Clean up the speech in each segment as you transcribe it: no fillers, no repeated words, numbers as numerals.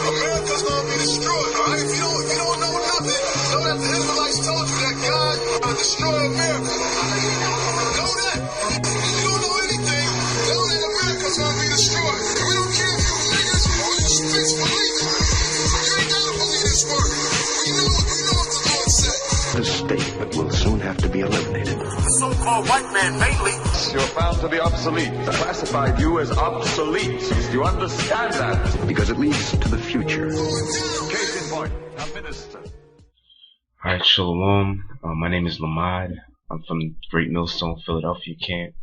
America's gonna be destroyed. All right, if you don't know nothing, know that the Israelites told you that God destroy America. Know that. If you don't know anything, know that America's gonna be destroyed. We don't care if you niggas or you spits believe it. You ain't gotta believe this word. We know what the Lord said. A state that will soon have to be eliminated. The so-called white man mainly. You're found to be obsolete. Classified you as obsolete. Do you understand that? Because it leads to the future. Case in point, now minister. Alright, Shalom. My name is Lamad. I'm from Great Millstone, Philadelphia camp.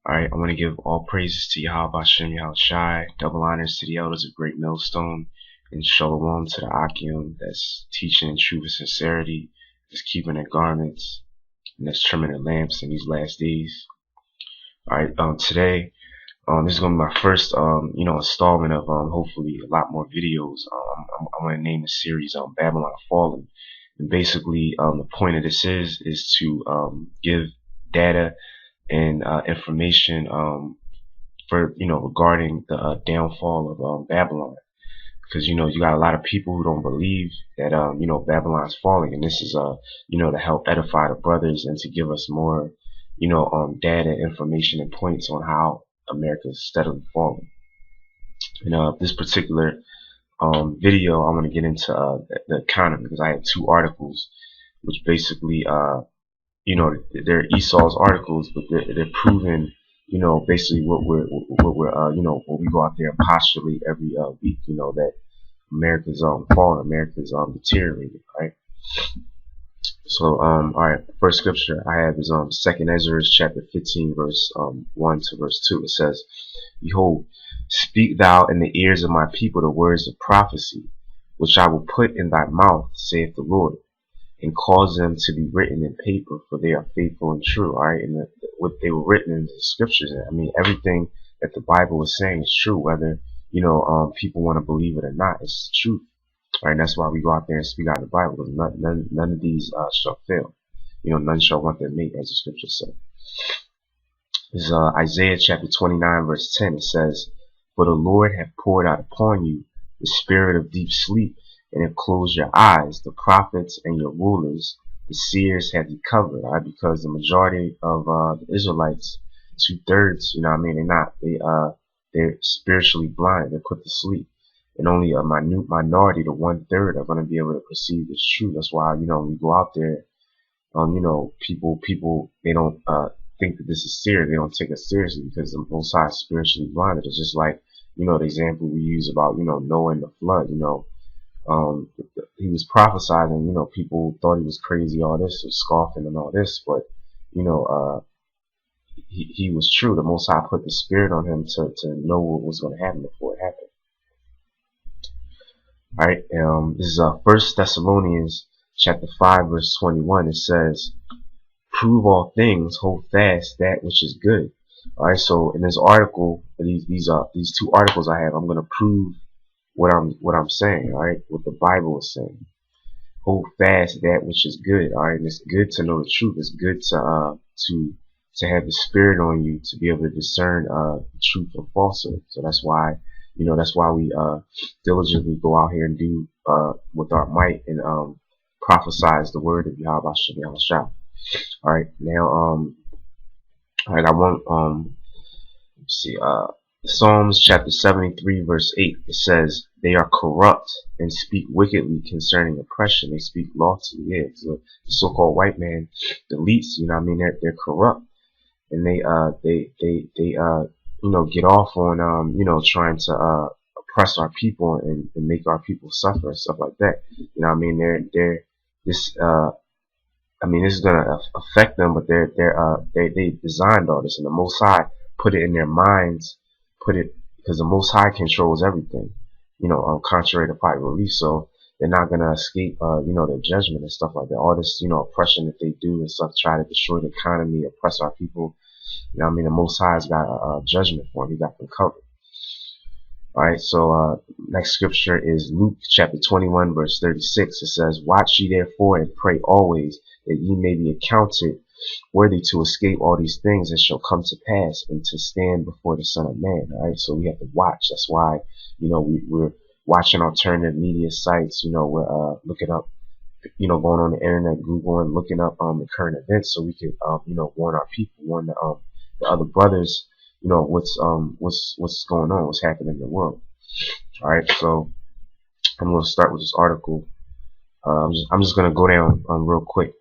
Alright, I want to give all praises to Yahweh Hashem Yahushai, double honors to the elders of Great Millstone, and Shalom to the Akim that's teaching in truth and sincerity, that's keeping their garments, and that's trimming their lamps in these last days. Alright, today, this is going to be my first, installment of, hopefully a lot more videos. I'm going to name the series, Babylon Is Fallen. And basically, the point of this is to, give data and, information, for, regarding the, downfall of, Babylon. Because, you got a lot of people who don't believe that, Babylon is falling. And this is, to help edify the brothers and to give us more, data, information, and points on how America is steadily falling. And this particular video, I want to get into the economy, because I had two articles, which basically, they're Esau's articles, but they're proving, basically what we go out there and postulate every week, that America's falling, America's deteriorating, right? So, alright, first scripture I have is 2nd Ezra chapter 15, verse 1 to verse 2. It says, Behold, speak thou in the ears of my people the words of prophecy, which I will put in thy mouth, saith the Lord, and cause them to be written in paper, for they are faithful and true. Alright, and what they were written in the scriptures, I mean, everything that the Bible is saying is true, whether, people want to believe it or not, it's the truth. Right, and that's why we go out there and speak out the Bible, because none of these shall fail. None shall want their mate, as the scripture said. This is Isaiah chapter 29, verse 10. It says, For the Lord hath poured out upon you the spirit of deep sleep, and have closed your eyes, the prophets and your rulers, the seers have you covered. Right? Because the majority of the Israelites, 2/3, they're spiritually blind, they're put to sleep. And only a minute minority to 1/3 are going to be able to perceive it's true. That's why, when we go out there, people, they don't, think that this is serious. They don't take us seriously because the Most High is spiritually blinded. It's just like, the example we use about, Noah and the flood, he was prophesying, people thought he was crazy, all this, was scoffing and all this, but, he was true. The Most High put the spirit on him to know what was going to happen before it happened. Alright, this is 1 Thessalonians chapter 5, verse 21. It says, Prove all things, hold fast that which is good. Alright, so in this article, these two articles I have, I'm going to prove what I'm saying, alright, what the Bible is saying. Hold fast that which is good, alright, and it's good to know the truth. It's good to have the spirit on you to be able to discern truth from falsehood. So that's why, that's why we diligently go out here and do with our might and prophesize the word of Yahweh Hashem Yahushua. Alright, now alright, I want let's see, Psalms chapter 73, verse 8. It says, They are corrupt and speak wickedly concerning oppression. They speak loftily. Yeah, so the so-called white man, the elites, they're corrupt, and they get off on trying to oppress our people and make our people suffer and stuff like that. This is gonna affect them, but they designed all this, and the Most High put it in their minds, because the Most High controls everything, contrary to popular belief. So they're not gonna escape their judgment and stuff like that. All this oppression that they do and stuff, try to destroy the economy, oppress our people. The Most High's got a judgment for him. He got them covered. Alright, so next scripture is Luke chapter 21, verse 36. It says, Watch ye therefore and pray always, that ye may be accounted worthy to escape all these things that shall come to pass, and to stand before the Son of Man. Alright, so we have to watch. That's why, we're watching alternative media sites. We're looking up, going on the internet, Googling, looking up the current events, so we could warn our people, warn the other brothers, what's going on, what's happening in the world. All right, so I'm going to start with this article. I'm just going to go down real quick.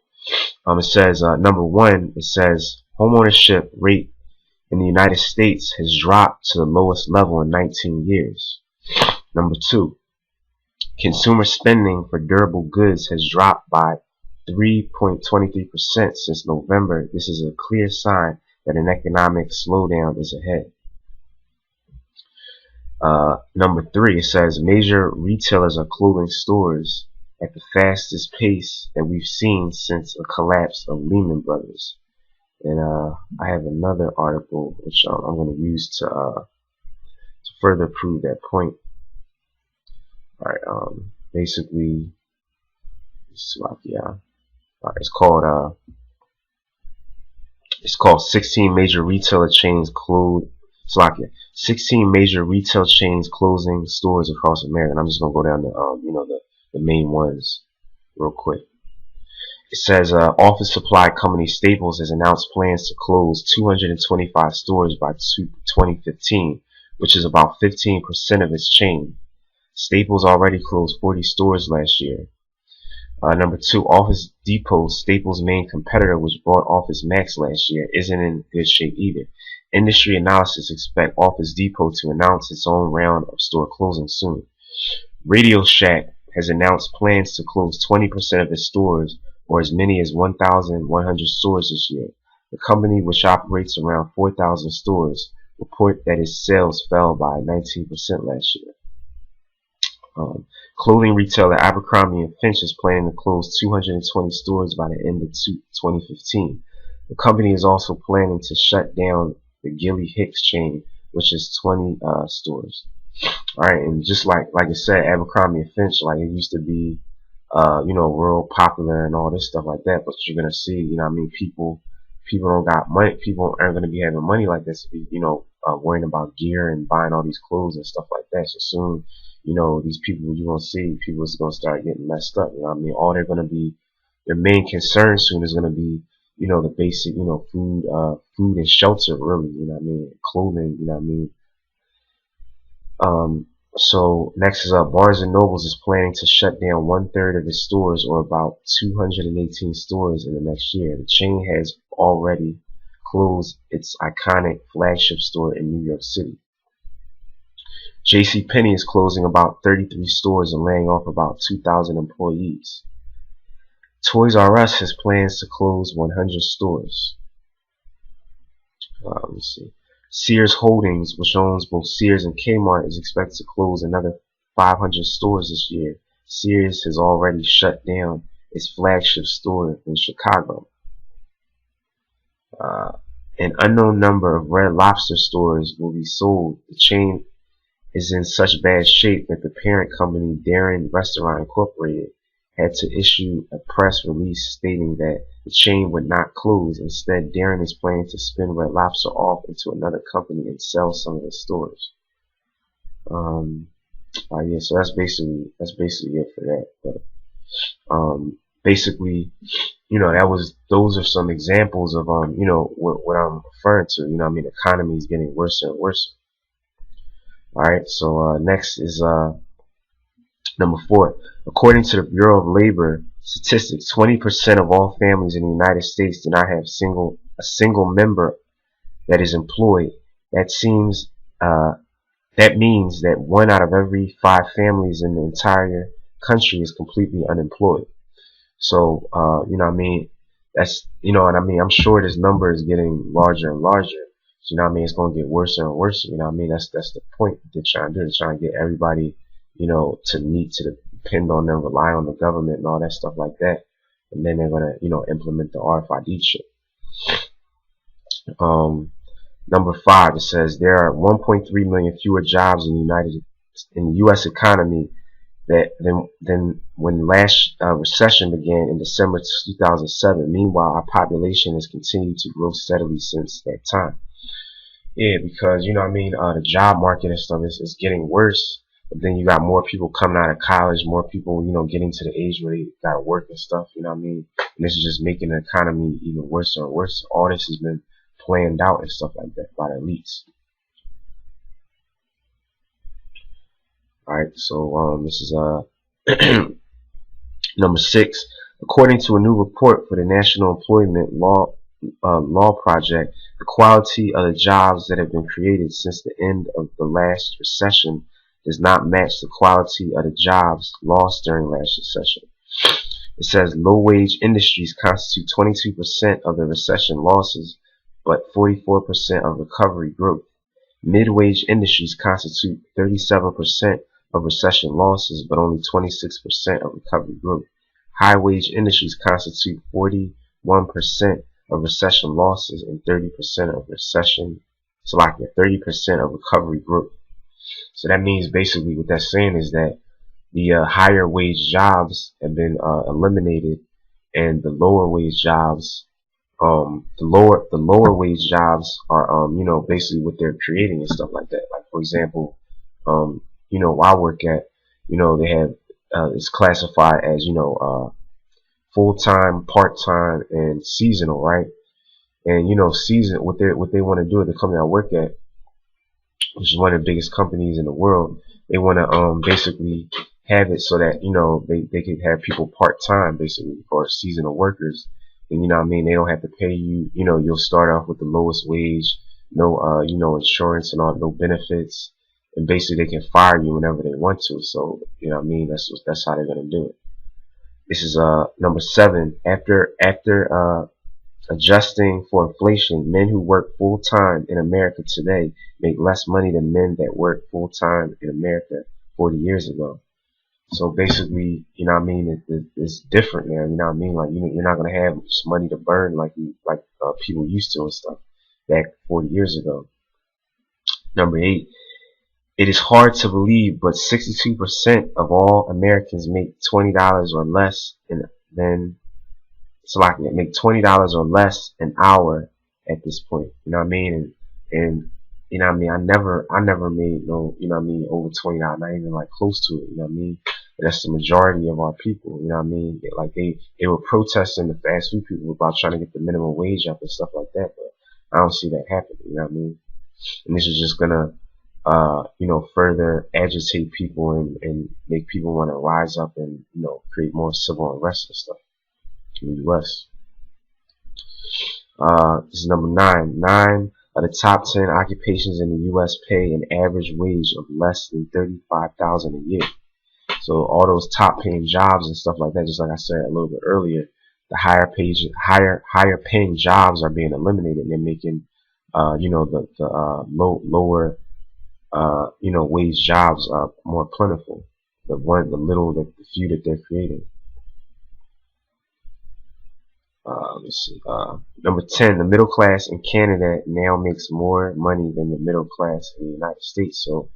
It says number one, it says homeownership rate in the United States has dropped to the lowest level in 19 years. Number two, consumer spending for durable goods has dropped by 3.23% since November. This is a clear sign that an economic slowdown is ahead. Number three, it says major retailers are closing stores at the fastest pace that we've seen since the collapse of Lehman Brothers. And I have another article which I'm going to use to further prove that point. All right, basically, it's called 16 major retailer chains closed. 16 major retail chains closing stores across America. And I'm just gonna go down to the main ones real quick. It says office supply company Staples has announced plans to close 225 stores by 2015, which is about 15% of its chain. Staples already closed 40 stores last year. Number two, Office Depot, Staples' main competitor, which bought Office Max last year, isn't in good shape either. Industry analysts expect Office Depot to announce its own round of store closing soon. Radio Shack has announced plans to close 20% of its stores, or as many as 1,100 stores this year. The company, which operates around 4,000 stores, reported that its sales fell by 19% last year. Clothing retailer Abercrombie & Fitch is planning to close 220 stores by the end of 2015. The company is also planning to shut down the Gilly Hicks chain, which is 20 stores. Alright, and just like I said, Abercrombie & Fitch, like it used to be, real popular and all this stuff like that, but you're gonna see, people don't got money, people aren't gonna be having money like this to be, worrying about gear and buying all these clothes and stuff like that. So soon, these people you're gonna see, people is gonna start getting messed up. All they're gonna be, their main concern soon is gonna be, the basic, food and shelter, really, clothing, So next is Barnes & Nobles is planning to shut down 1/3 of its stores, or about 218 stores, in the next year. The chain has already closed its iconic flagship store in New York City. JCPenney is closing about 33 stores and laying off about 2,000 employees. Toys R Us has plans to close 100 stores. Let me see. Sears Holdings, which owns both Sears and Kmart, is expected to close another 500 stores this year. Sears has already shut down its flagship store in Chicago. An unknown number of Red Lobster stores will be sold. The chain is in such bad shape that the parent company, Darren Restaurant Incorporated, had to issue a press release stating that the chain would not close. Instead, Darren is planning to spin Red Lobster off into another company and sell some of its stores. Yeah, so that's basically it for that. But basically, those are some examples of what I'm referring to. The economy is getting worse and worse. All right, so next is number 4. According to the Bureau of Labor Statistics, 20% of all families in the United States do not have a single member that is employed. That means that 1 out of every 5 families in the entire country is completely unemployed. So, that's, I'm sure this number is getting larger and larger. So, it's going to get worse and worse. That's the point they're trying to do. They're trying to get everybody, to depend on them, rely on the government and all that stuff like that. And then they're going to, implement the RFID chip. Number 5, it says there are 1.3 million fewer jobs in the U.S. economy than when last recession began in December 2007. Meanwhile, our population has continued to grow steadily since that time. Yeah, because the job market and stuff is getting worse. But then you got more people coming out of college, more people, you know, getting to the age where they gotta work and stuff, you know what I mean? And this is just making the economy even worse and worse. All this has been planned out and stuff like that by the elites. Alright, so this is number 6. According to a new report for the National Employment Law Project, the quality of the jobs that have been created since the end of the last recession does not match the quality of the jobs lost during last recession. It says low-wage industries constitute 22% of the recession losses, but 44% of recovery growth. Mid-wage industries constitute 37% of recession losses, but only 26% of recovery growth. High-wage industries constitute 41% of recession losses and 30% of recession, so like 30% of recovery growth. So that means basically what that's saying is that the higher wage jobs have been eliminated, and the lower wage jobs, the lower wage jobs are you know, basically what they're creating and stuff like that. Like for example, you know, where I work at, you know, they have it's classified as, you know, full-time, part-time, and seasonal, right? And you know, what they want to do at the company I work at, which is one of the biggest companies in the world, they want to basically have it so that, you know, they could have people part-time basically for seasonal workers. And you know what I mean, they don't have to pay you, you know, you'll start off with the lowest wage, no you know, insurance and all, no benefits, and basically they can fire you whenever they want to. So you know what I mean, that's how they're gonna do it. This is number 7. After adjusting for inflation, men who work full-time in America today make less money than men that work full-time in America 40 years ago. So basically, you know what I mean, it's different now, you know what I mean? Like, you're not going to have much money to burn like people used to and stuff back 40 years ago. Number 8. It is hard to believe, but 62% of all Americans make $20 or less, and then make $20 or less an hour at this point. You know what I mean? And you know what I mean? I never made no, you know what I mean, over $20, not even like close to it. You know what I mean? But that's the majority of our people. You know what I mean? They were protesting, the fast food people, about trying to get the minimum wage up and stuff like that. But I don't see that happening. You know what I mean? And this is just gonna you know, further agitate people and make people want to rise up and, you know, create more civil unrest and stuff in the U.S. This is number 9. 9 of the top 10 occupations in the U.S. pay an average wage of less than $35,000 a year. So all those top paying jobs and stuff like that, just like I said a little bit earlier, the higher paying jobs are being eliminated, and they're making you know, the lower you know, wage jobs are more plentiful. The few that they're creating. Let's see. Number 10, the middle class in Canada now makes more money than the middle class in the United States. So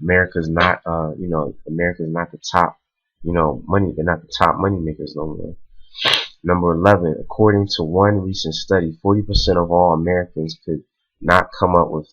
America's not, you know, America's not the top, you know, they're not the top money makers no more. Number 11, according to one recent study, 40% of all Americans could not come up with